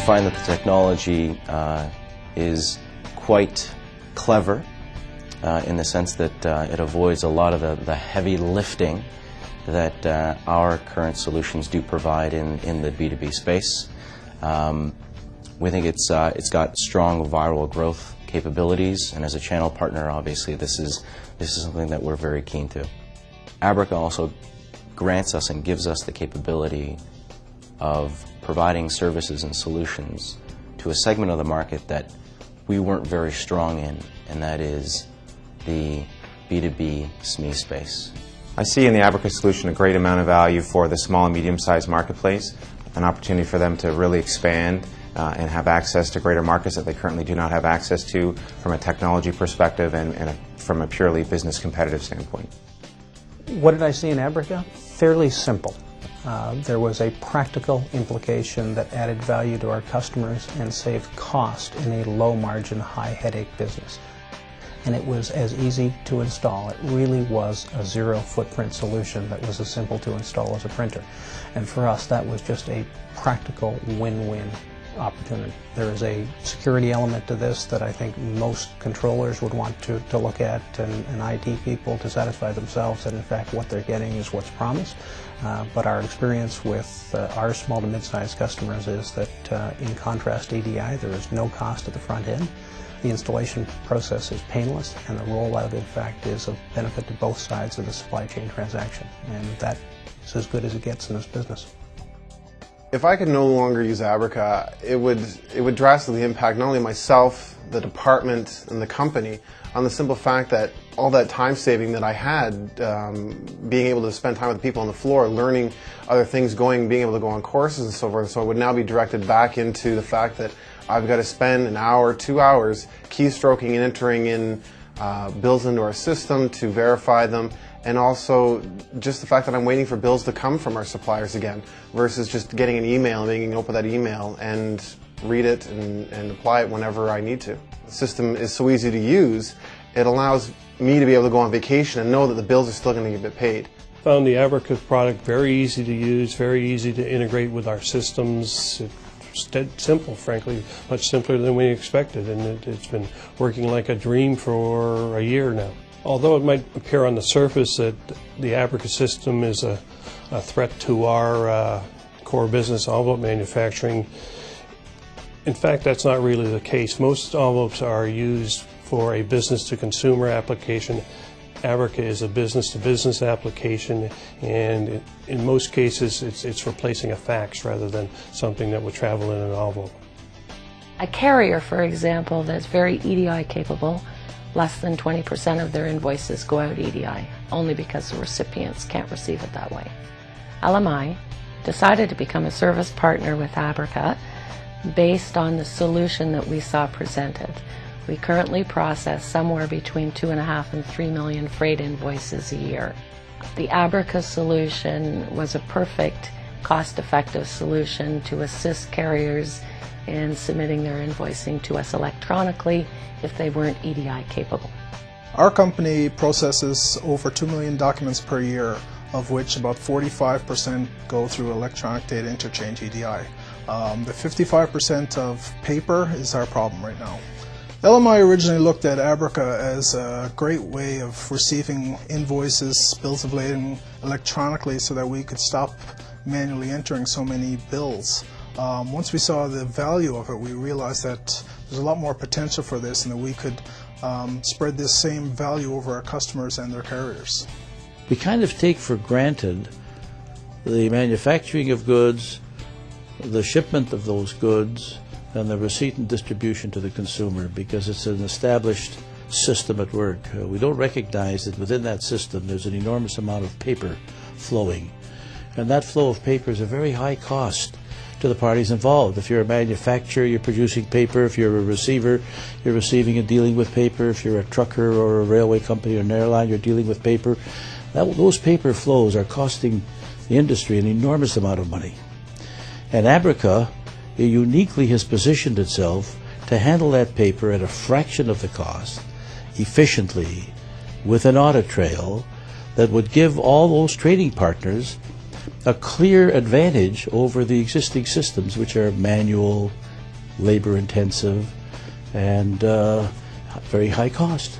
find that the technology is quite clever in the sense that it avoids a lot of the heavy lifting that our current solutions do provide in the B2B space. We think it's got strong viral growth capabilities, and as a channel partner, obviously this is something that we're very keen to. Abrica also grants us and gives us the capability of providing services and solutions to a segment of the market that we weren't very strong in, and that is the B2B SME space. I see in the Abrica solution a great amount of value for the small and medium-sized marketplace, an opportunity for them to really expand and have access to greater markets that they currently do not have access to from a technology perspective and from a purely business competitive standpoint. What did I see in Abrica? Fairly simple. There was a practical implication that added value to our customers and saved cost in a low-margin, high-headache business. And it was as easy to install. It really was a zero-footprint solution that was as simple to install as a printer. And for us, that was just a practical win-win opportunity. There is a security element to this that I think most controllers would want to look at, and IT people to satisfy themselves that in fact what they're getting is what's promised. But our experience with our small to mid-sized customers is that in contrast to EDI, there is no cost at the front end. The installation process is painless, and the rollout in fact is of benefit to both sides of the supply chain transaction, and that is as good as it gets in this business. If I could no longer use Abrica, it would drastically impact not only myself, the department, and the company on the simple fact that all that time saving that I had, being able to spend time with people on the floor, learning other things, being able to go on courses and so forth, so it would now be directed back into the fact that I've got to spend an hour, 2 hours keystroking and entering in bills into our system to verify them, and also just the fact that I'm waiting for bills to come from our suppliers again versus just getting an email and being able to open that email and read it and apply it whenever I need to. The system is so easy to use, it allows me to be able to go on vacation and know that the bills are still going to get paid. Found the Abrica product very easy to use, very easy to integrate with our systems. It's dead simple, frankly, much simpler than we expected, and it's been working like a dream for a year now. Although it might appear on the surface that the Abrica system is a threat to our core business, envelope manufacturing, in fact that's not really the case. Most envelopes are used for a business-to-consumer application. Abrica is a business-to-business application, and in most cases it's replacing a fax rather than something that would travel in an envelope. A carrier, for example, that's very EDI capable, less than 20% of their invoices go out EDI, only because the recipients can't receive it that way. LMI decided to become a service partner with Abrica based on the solution that we saw presented. We currently process somewhere between 2.5 and 3 million freight invoices a year. The Abrica solution was a perfect, cost-effective solution to assist carriers in submitting their invoicing to us electronically if they weren't EDI capable. Our company processes over 2 million documents per year, of which about 45% go through electronic data interchange, EDI. The 55% of paper is our problem right now. LMI originally looked at Abrica as a great way of receiving invoices, bills of lading electronically so that we could stop manually entering so many bills. Once we saw the value of it, we realized that there's a lot more potential for this and that we could spread this same value over our customers and their carriers. We kind of take for granted the manufacturing of goods, the shipment of those goods, and the receipt and distribution to the consumer because it's an established system at work. We don't recognize that within that system there's an enormous amount of paper flowing, and that flow of paper is a very high cost to the parties involved. If you're a manufacturer, you're producing paper. If you're a receiver, you're receiving and dealing with paper. If you're a trucker or a railway company or an airline, you're dealing with paper. Those paper flows are costing the industry an enormous amount of money. And Abrica uniquely has positioned itself to handle that paper at a fraction of the cost, efficiently, with an audit trail that would give all those trading partners a clear advantage over the existing systems, which are manual, labor intensive, and very high cost.